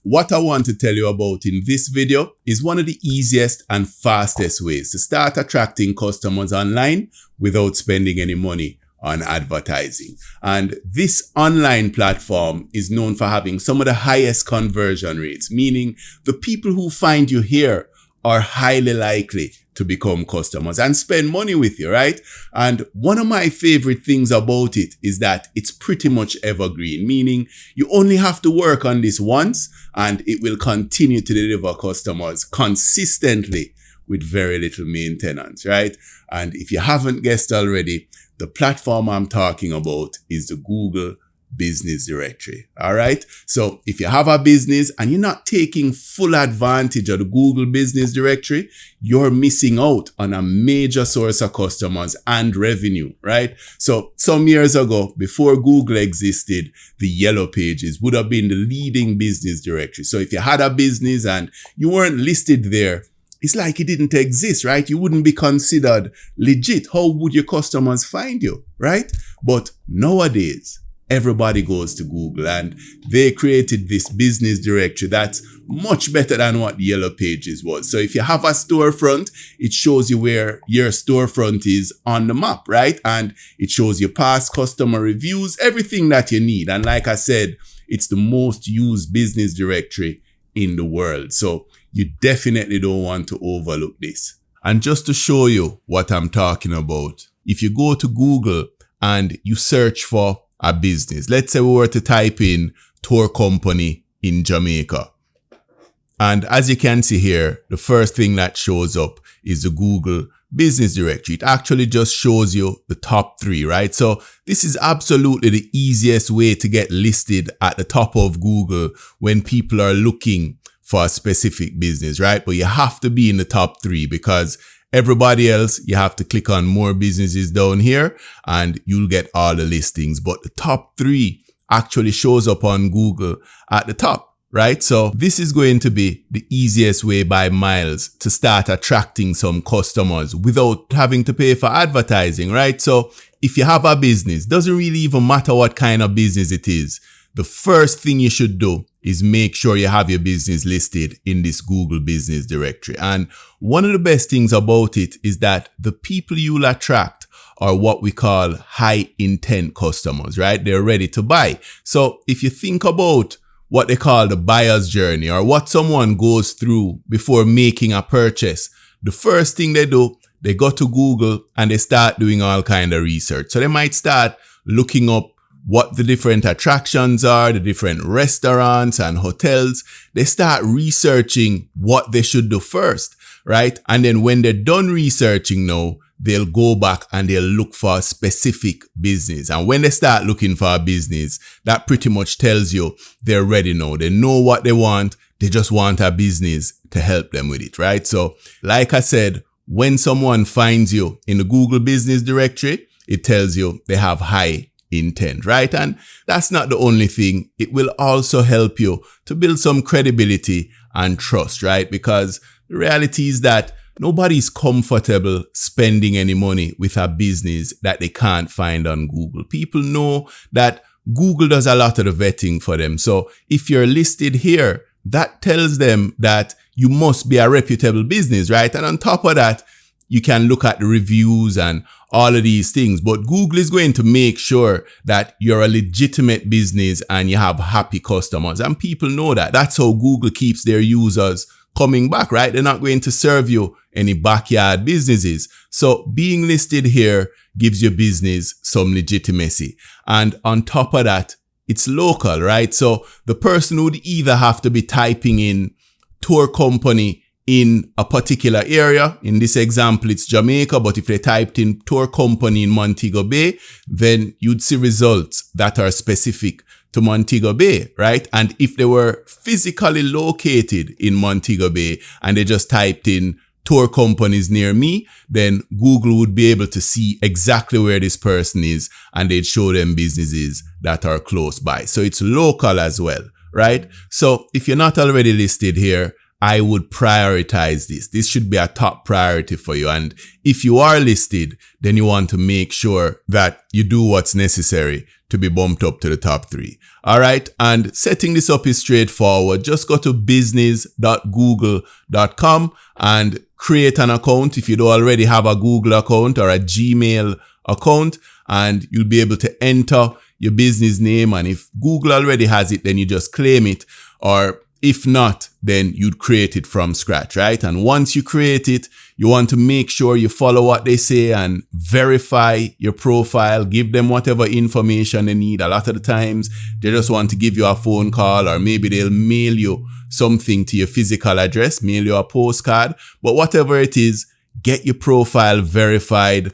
what I want to tell you about in this video is one of the easiest and fastest ways to start attracting customers online without spending any money on advertising. And this online platform is known for having some of the highest conversion rates, meaning the people who find you here are highly likely to become customers and spend money with you, right? And one of my favorite things about it is that it's pretty much evergreen, meaning you only have to work on this once and it will continue to deliver customers consistently with very little maintenance, right? And if you haven't guessed already, the platform I'm talking about is the Google Business Directory. All right. So if you have a business and you're not taking full advantage of the Google Business Directory, you're missing out on a major source of customers and revenue, right? So some years ago, before Google existed, the Yellow Pages would have been the leading business directory. So if you had a business and you weren't listed there, it's like it didn't exist, right? You wouldn't be considered legit. How would your customers find you, right? But nowadays, everybody goes to Google and they created this business directory that's much better than what the Yellow Pages was. So if you have a storefront, it shows you where your storefront is on the map, right? And it shows you past customer reviews, everything that you need. And like I said, it's the most used business directory in the world. So you definitely don't want to overlook this. And just to show you what I'm talking about, if you go to Google and you search for a business, let's say we were to type in tour company in Jamaica. And as you can see here, the first thing that shows up is the Google Business Directory. It actually just shows you the top 3, right? So this is absolutely the easiest way to get listed at the top of Google when people are looking for a specific business, right? But you have to be in the top 3 because everybody else, you have to click on more businesses down here and you'll get all the listings. But the top 3 actually shows up on Google at the top, right? So this is going to be the easiest way by miles to start attracting some customers without having to pay for advertising, right? So if you have a business, doesn't really even matter what kind of business it is. The first thing you should do is make sure you have your business listed in this Google Business Directory. And one of the best things about it is that the people you'll attract are what we call high intent customers, right? They're ready to buy. So if you think about what they call the buyer's journey or what someone goes through before making a purchase, the first thing they do, they go to Google and they start doing all kind of research. So they might start looking up what the different attractions are, the different restaurants and hotels. They start researching what they should do first, right? And then when they're done researching now, they'll go back and they'll look for a specific business. And when they start looking for a business, that pretty much tells you they're ready now. They know what they want. They just want a business to help them with it, right? So like I said, when someone finds you in the Google Business Directory, it tells you they have high intent, right? And that's not the only thing. It will also help you to build some credibility and trust, right? Because the reality is that nobody's comfortable spending any money with a business that they can't find on Google. People know that Google does a lot of the vetting for them. So if you're listed here, that tells them that you must be a reputable business, right? And on top of that, you can look at the reviews and all of these things, but Google is going to make sure that you're a legitimate business and you have happy customers, and people know that. That's how Google keeps their users coming back, right? They're not going to serve you any backyard businesses. So being listed here gives your business some legitimacy. And on top of that, it's local, right? So the person would either have to be typing in tour company in a particular area. In this example, it's Jamaica, but if they typed in tour company in Montego Bay, then you'd see results that are specific to Montego Bay, right? And if they were physically located in Montego Bay and they just typed in tour companies near me, then Google would be able to see exactly where this person is and they'd show them businesses that are close by. So it's local as well, right? So if you're not already listed here, I would prioritize this. This should be a top priority for you. And if you are listed, then you want to make sure that you do what's necessary to be bumped up to the top 3. All right. And setting this up is straightforward. Just go to business.google.com and create an account if you don't already have a Google account or a Gmail account, and you'll be able to enter your business name. And if Google already has it, then you just claim it. Or if not, then you'd create it from scratch, right? And once you create it, you want to make sure you follow what they say and verify your profile, give them whatever information they need. A lot of the times they just want to give you a phone call, or maybe they'll mail you something to your physical address, mail you a postcard. But whatever it is, get your profile verified,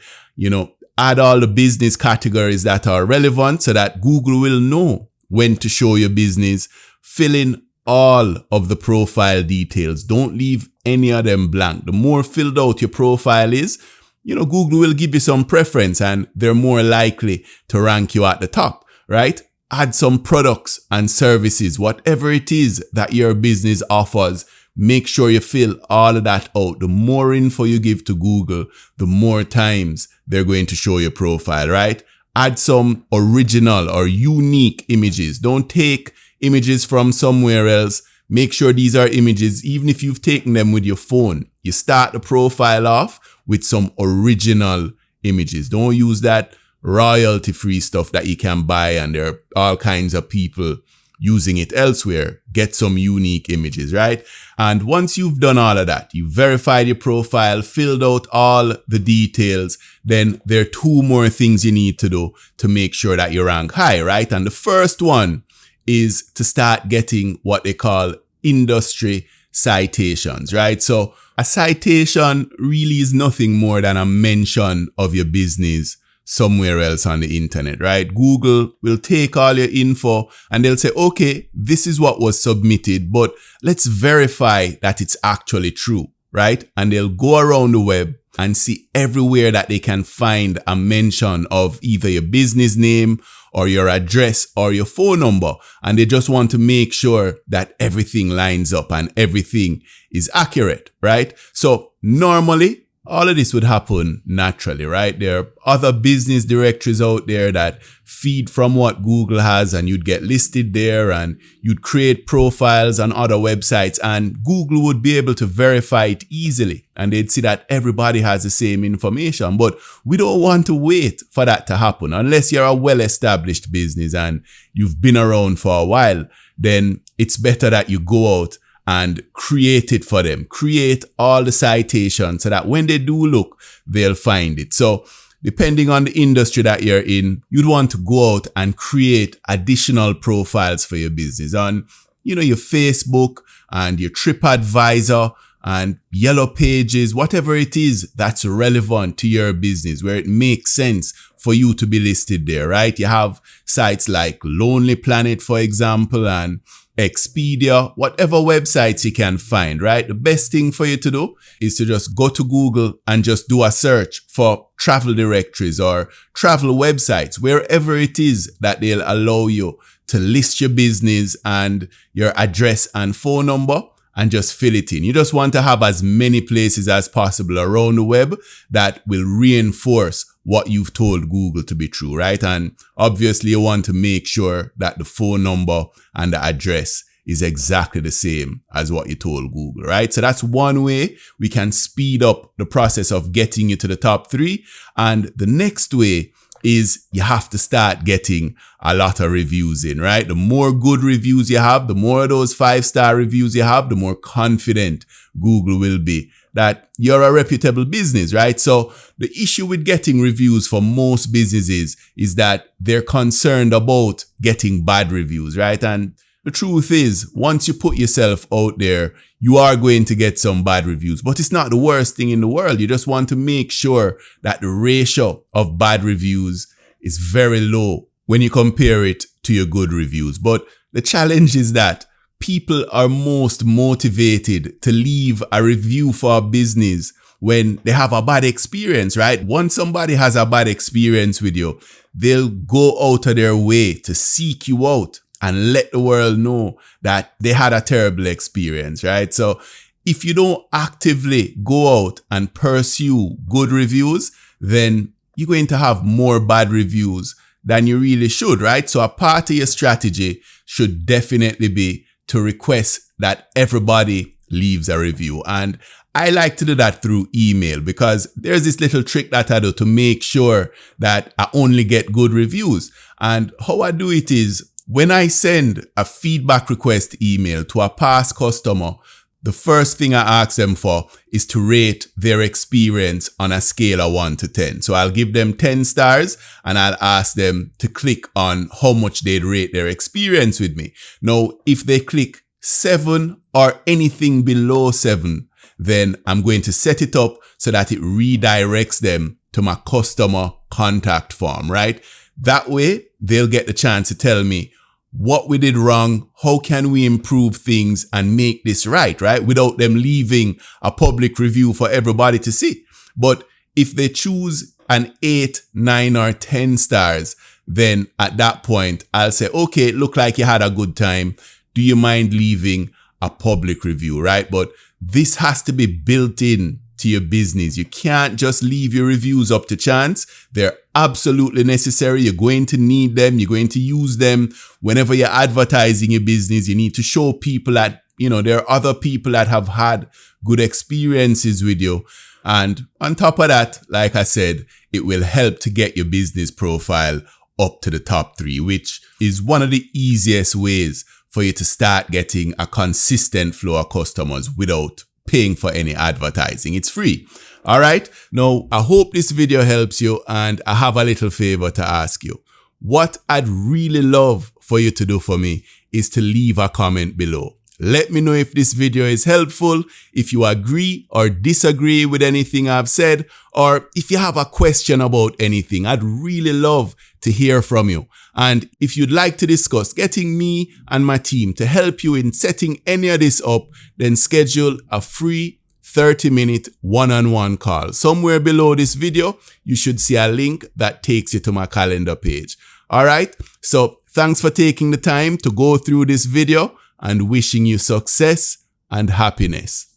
add all the business categories that are relevant so that Google will know when to show your business. Fill in all of the profile details. Don't leave any of them blank. The more filled out your profile is, Google will give you some preference and they're more likely to rank you at the top, right? Add some products and services, whatever it is that your business offers. Make sure you fill all of that out. The more info you give to Google, the more times they're going to show your profile, right? Add some original or unique images. Don't take images from somewhere else. Make sure these are images, even if you've taken them with your phone. You start the profile off with some original images. Don't use that royalty-free stuff that you can buy and there are all kinds of people using it elsewhere. Get some unique images, right? And once you've done all of that, you verified your profile, filled out all the details, then there are 2 more things you need to do to make sure that you rank high, right? And the first one is to start getting what they call industry citations, right? So a citation really is nothing more than a mention of your business somewhere else on the internet, right? Google will take all your info and they'll say, okay, this is what was submitted, but let's verify that it's actually true, right? And they'll go around the web and see everywhere that they can find a mention of either your business name or your address or your phone number. And they just want to make sure that everything lines up and everything is accurate, right? So normally, all of this would happen naturally, right? There are other business directories out there that feed from what Google has, and you'd get listed there and you'd create profiles on other websites and Google would be able to verify it easily and they'd see that everybody has the same information. But we don't want to wait for that to happen unless you're a well-established business and you've been around for a while. Then it's better that you go out and create it for them. Create all the citations so that when they do look, they'll find it. So depending on the industry that you're in, you'd want to go out and create additional profiles for your business on, your Facebook and your TripAdvisor and Yellow Pages, whatever it is that's relevant to your business, where it makes sense for you to be listed there, right? You have sites like Lonely Planet, for example, and Expedia, whatever websites you can find, right? The best thing for you to do is to just go to Google and just do a search for travel directories or travel websites, wherever it is that they'll allow you to list your business and your address and phone number, and just fill it in. You just want to have as many places as possible around the web that will reinforce what you've told Google to be true, right? And obviously you want to make sure that the phone number and the address is exactly the same as what you told Google, right? So that's one way we can speed up the process of getting you to the top 3. And the next way is you have to start getting a lot of reviews in, right? The more good reviews you have, the more of those 5-star reviews you have, the more confident Google will be that you're a reputable business, right? So the issue with getting reviews for most businesses is that they're concerned about getting bad reviews, right? And the truth is, once you put yourself out there, you are going to get some bad reviews, but it's not the worst thing in the world. You just want to make sure that the ratio of bad reviews is very low when you compare it to your good reviews. But the challenge is that people are most motivated to leave a review for a business when they have a bad experience, right? Once somebody has a bad experience with you, they'll go out of their way to seek you out and let the world know that they had a terrible experience, right? So if you don't actively go out and pursue good reviews, then you're going to have more bad reviews than you really should, right? So a part of your strategy should definitely be to request that everybody leaves a review. And I like to do that through email because there's this little trick that I do to make sure that I only get good reviews. And how I do it is when I send a feedback request email to a past customer, the first thing I ask them for is to rate their experience on a scale of 1 to 10. So I'll give them 10 stars and I'll ask them to click on how much they'd rate their experience with me. Now, if they click 7 or anything below 7, then I'm going to set it up so that it redirects them to my customer contact form, right? That way, they'll get the chance to tell me what we did wrong, how can we improve things and make this right, without them leaving a public review for everybody to see. But if they choose an 8, 9, or 10 stars, then at that point, I'll say, okay, it looked like you had a good time. Do you mind leaving a public review, right? But this has to be built in to your business. You can't just leave your reviews up to chance. They're absolutely necessary. You're going to need them. You're going to use them whenever you're advertising your business. You need to show people that, there are other people that have had good experiences with you. And on top of that, like I said, it will help to get your business profile up to the top 3, which is one of the easiest ways for you to start getting a consistent flow of customers without paying for any advertising. It's free. All right. Now, I hope this video helps you, and I have a little favor to ask you. What I'd really love for you to do for me is to leave a comment below. Let me know if this video is helpful, if you agree or disagree with anything I've said, or if you have a question about anything. I'd really love to hear from you. And if you'd like to discuss getting me and my team to help you in setting any of this up, then schedule a free 30-minute one-on-one call. Somewhere below this video, you should see a link that takes you to my calendar page. All right. So thanks for taking the time to go through this video, and wishing you success and happiness.